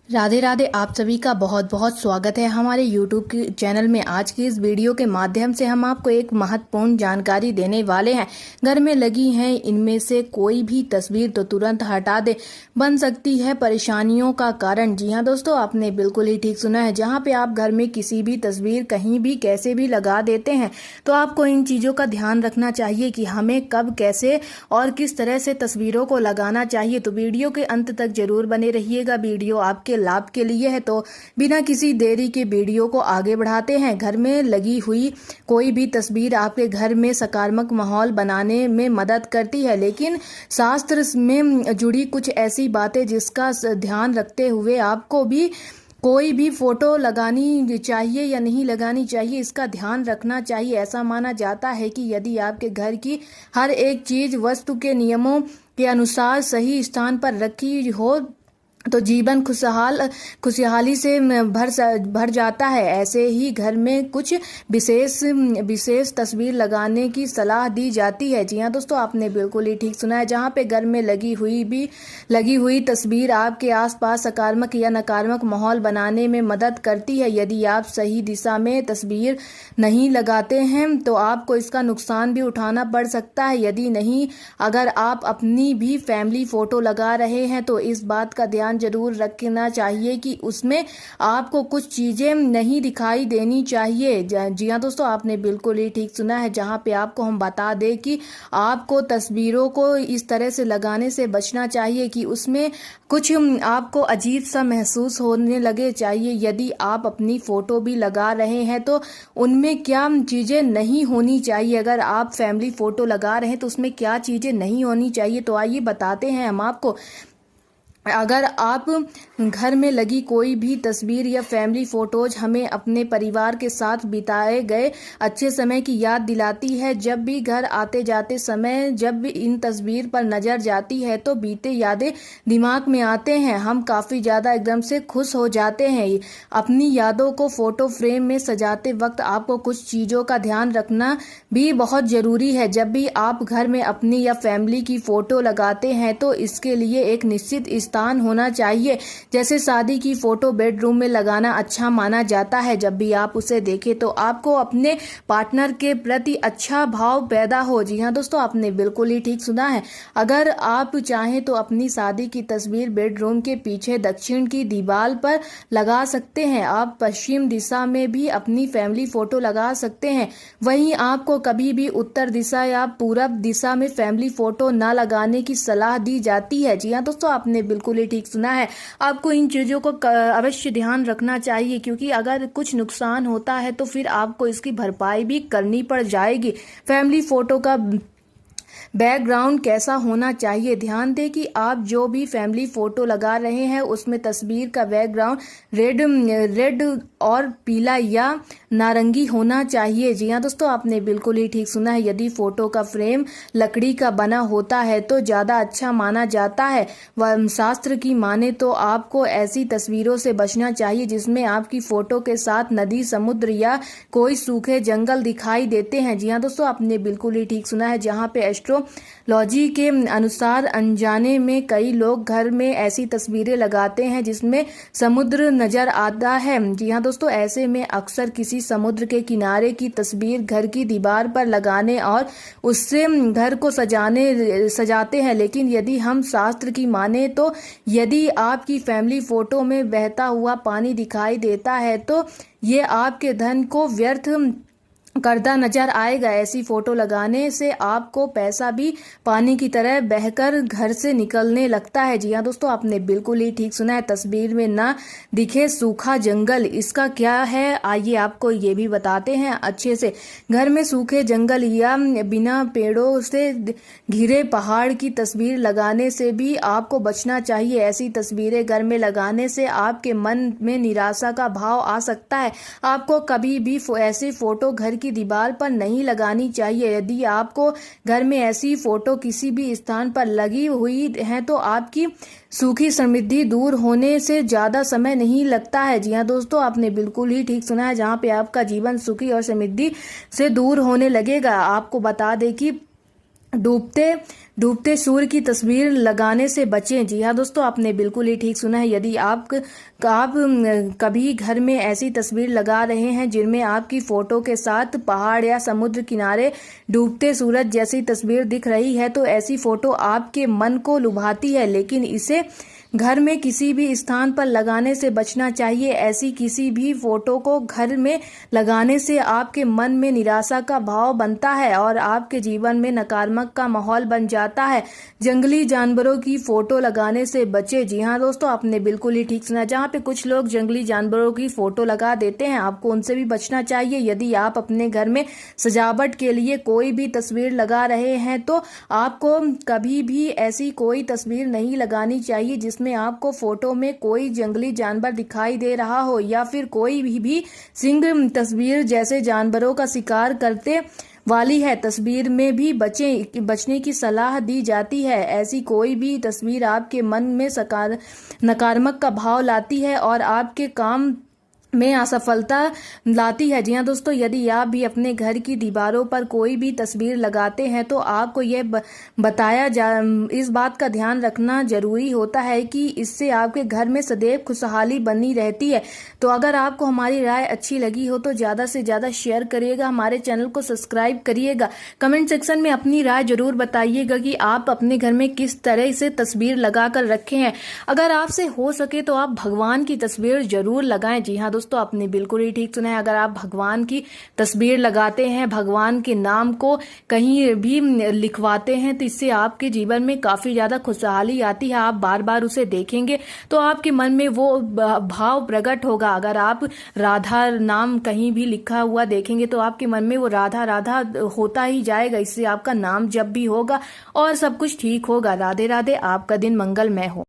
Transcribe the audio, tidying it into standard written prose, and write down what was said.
राधे राधे। आप सभी का बहुत बहुत स्वागत है हमारे YouTube के चैनल में। आज की इस वीडियो के माध्यम से हम आपको एक महत्वपूर्ण जानकारी देने वाले हैं। घर में लगी हैं इनमें से कोई भी तस्वीर तो तुरंत हटा दे, बन सकती है परेशानियों का कारण। जी हाँ दोस्तों, आपने बिल्कुल ही ठीक सुना है। जहाँ पे आप घर में किसी भी तस्वीर कहीं भी कैसे भी लगा देते हैं तो आपको इन चीज़ों का ध्यान रखना चाहिए कि हमें कब, कैसे और किस तरह से तस्वीरों को लगाना चाहिए। तो वीडियो के अंत तक जरूर बने रहिएगा। वीडियो आपके लाभ के लिए है। तो बिना किसी देरी के वीडियो को आगे बढ़ाते हैं। घर में लगी हुई कोई भी तस्वीर आपके घर में सकारात्मक माहौल बनाने में मदद करती है, लेकिन शास्त्र में जुड़ी कुछ ऐसी बातें जिसका ध्यान रखते हुए आपको भी कोई भी फोटो लगानी चाहिए या नहीं लगानी चाहिए, इसका ध्यान रखना चाहिए। ऐसा माना जाता है कि यदि आपके घर की हर एक चीज वस्तु के नियमों के अनुसार सही स्थान पर रखी हो तो जीवन खुशहाली से भर जाता है। ऐसे ही घर में कुछ विशेष तस्वीर लगाने की सलाह दी जाती है। जी हाँ दोस्तों, आपने बिल्कुल ही ठीक सुना है। जहाँ पे घर में लगी हुई तस्वीर आपके आसपास सकारात्मक या नकारात्मक माहौल बनाने में मदद करती है। यदि आप सही दिशा में तस्वीर नहीं लगाते हैं तो आपको इसका नुकसान भी उठाना पड़ सकता है। यदि नहीं, अगर आप अपनी भी फैमिली फोटो लगा रहे हैं तो इस बात का ध्यान जरूर रखना चाहिए कि उसमें आपको कुछ चीजें नहीं दिखाई देनी चाहिए। जी हाँ दोस्तों, आपने बिल्कुल ही ठीक सुना है। जहाँ पे आपको हम बता दें कि आपको तस्वीरों को इस तरह से लगाने से बचना चाहिए कि उसमें कुछ आपको अजीब सा महसूस होने लगे चाहिए। यदि आप अपनी फोटो भी लगा रहे हैं तो उनमें क्या चीजें नहीं होनी चाहिए। अगर आप फैमिली फोटो लगा रहे हैं तो उसमें क्या चीजें नहीं होनी चाहिए, तो आइए बताते हैं हम आपको। अगर आप घर में लगी कोई भी तस्वीर या फैमिली फोटोज हमें अपने परिवार के साथ बिताए गए अच्छे समय की याद दिलाती है। जब भी घर आते जाते समय जब भी इन तस्वीर पर नजर जाती है तो बीते यादें दिमाग में आते हैं। हम काफी ज्यादा एकदम से खुश हो जाते हैं। अपनी यादों को फोटो फ्रेम में सजाते वक्त आपको कुछ चीजों का ध्यान रखना भी बहुत जरूरी है। जब भी आप घर में अपनी या फैमिली की फोटो लगाते हैं तो इसके लिए एक निश्चित स्थान होना चाहिए। जैसे शादी की फोटो बेडरूम में लगाना अच्छा माना जाता है। जब भी आप उसे देखें तो आपको अपने पार्टनर के प्रति अच्छा भाव पैदा हो। जी हाँ दोस्तों, आपने बिल्कुल ही ठीक सुना है। अगर आप चाहें तो अपनी शादी की तस्वीर बेडरूम के पीछे दक्षिण की दीवार पर लगा सकते हैं। आप पश्चिम दिशा में भी अपनी फैमिली फोटो लगा सकते हैं। वहीं आपको कभी भी उत्तर दिशा या पूरब दिशा में फैमिली फोटो न लगाने की सलाह दी जाती है। जी हाँ दोस्तों, आपने बिल्कुल ही ठीक सुना है। आपको इन चीजों को अवश्य ध्यान रखना चाहिए, क्योंकि अगर कुछ नुकसान होता है तो फिर आपको इसकी भरपाई भी करनी पड़ जाएगी। फैमिली फोटो का बैकग्राउंड कैसा होना चाहिए। ध्यान दें कि आप जो भी फैमिली फोटो लगा रहे हैं उसमें तस्वीर का बैकग्राउंड रेड और पीला या नारंगी होना चाहिए। जी हाँ दोस्तों, आपने बिल्कुल ही ठीक सुना है। यदि फोटो का फ्रेम लकड़ी का बना होता है तो ज्यादा अच्छा माना जाता है। शास्त्र की माने तो आपको ऐसी तस्वीरों से बचना चाहिए जिसमें आपकी फोटो के साथ नदी, समुद्र या कोई सूखे जंगल दिखाई देते हैं। जी हाँ दोस्तों, आपने बिल्कुल ही ठीक सुना है। जहाँ पे एस्ट्रोलॉजी के अनुसार अनजाने में कई लोग घर में ऐसी तस्वीरें लगाते हैं जिसमें समुद्र नजर आता है। जी हाँ दोस्तों, ऐसे में अक्सर किसी समुद्र के किनारे की तस्वीर घर की दीवार पर लगाने और उससे घर को सजाते हैं। लेकिन यदि हम शास्त्र की माने तो यदि आपकी फैमिली फोटो में बहता हुआ पानी दिखाई देता है तो ये आपके धन को व्यर्थ करता नजर आएगा। ऐसी फोटो लगाने से आपको पैसा भी पानी की तरह बहकर घर से निकलने लगता है। जी हाँ दोस्तों, आपने बिल्कुल ही ठीक सुना है। तस्वीर में ना दिखे सूखा जंगल, इसका क्या है आइए आपको ये भी बताते हैं अच्छे से। घर में सूखे जंगल या बिना पेड़ों से घिरे पहाड़ की तस्वीर लगाने से भी आपको बचना चाहिए। ऐसी तस्वीरें घर में लगाने से आपके मन में निराशा का भाव आ सकता है। आपको कभी भी ऐसी फोटो घर की दीवार पर नहीं लगानी चाहिए। यदि आपको घर में ऐसी फोटो किसी भी स्थान पर लगी हुई है तो आपकी सुखी समृद्धि दूर होने से ज्यादा समय नहीं लगता है। जी हाँ दोस्तों, आपने बिल्कुल ही ठीक सुना है। जहाँ पे आपका जीवन सुखी और समृद्धि से दूर होने लगेगा। आपको बता दें कि डूबते सूर्य की तस्वीर लगाने से बचें। जी हाँ दोस्तों, आपने बिल्कुल ही ठीक सुना है। यदि आप कभी घर में ऐसी तस्वीर लगा रहे हैं जिनमें आपकी फोटो के साथ पहाड़ या समुद्र किनारे डूबते सूरज जैसी तस्वीर दिख रही है, तो ऐसी फोटो आपके मन को लुभाती है, लेकिन इसे घर में किसी भी स्थान पर लगाने से बचना चाहिए। ऐसी किसी भी फोटो को घर में लगाने से आपके मन में निराशा का भाव बनता है और आपके जीवन में नकारात्मक का माहौल बन जाता है। जंगली जानवरों की फोटो लगाने से बचे। जी हाँ दोस्तों, आपने बिल्कुल ही ठीक सुना। जहाँ पे कुछ लोग जंगली जानवरों की फोटो लगा देते हैं, आपको उनसे भी बचना चाहिए। यदि आप अपने घर में सजावट के लिए कोई भी तस्वीर लगा रहे हैं, तो आपको कभी भी ऐसी कोई तस्वीर नहीं लगानी चाहिए जिसमें आपको फोटो में कोई जंगली जानवर दिखाई दे रहा हो या फिर कोई भी सिंह तस्वीर जैसे जानवरों का शिकार करते वाली है। तस्वीर में भी बचने की सलाह दी जाती है। ऐसी कोई भी तस्वीर आपके मन में नकारात्मक का भाव लाती है और आपके काम में असफलता लाती है। जी हाँ दोस्तों, यदि आप भी अपने घर की दीवारों पर कोई भी तस्वीर लगाते हैं, तो आपको यह इस बात का ध्यान रखना जरूरी होता है कि इससे आपके घर में सदैव खुशहाली बनी रहती है। तो अगर आपको हमारी राय अच्छी लगी हो तो ज़्यादा से ज़्यादा शेयर करिएगा, हमारे चैनल को सब्सक्राइब करिएगा। कमेंट सेक्शन में अपनी राय जरूर बताइएगा कि आप अपने घर में किस तरह से तस्वीर लगा कर रखे हैं। अगर आपसे हो सके तो आप भगवान की तस्वीर जरूर लगाएं। जी हाँ दोस्तों, आपने बिल्कुल ही ठीक सुना है। अगर आप भगवान की तस्वीर लगाते हैं, भगवान के नाम को कहीं भी लिखवाते हैं, तो इससे आपके जीवन में काफी ज्यादा खुशहाली आती है। आप बार बार उसे देखेंगे तो आपके मन में वो भाव प्रकट होगा। अगर आप राधा नाम कहीं भी लिखा हुआ देखेंगे तो आपके मन में वो राधा राधा होता ही जाएगा। इससे आपका नाम जप भी होगा और सब कुछ ठीक होगा। राधे राधे, आपका दिन मंगलमय हो।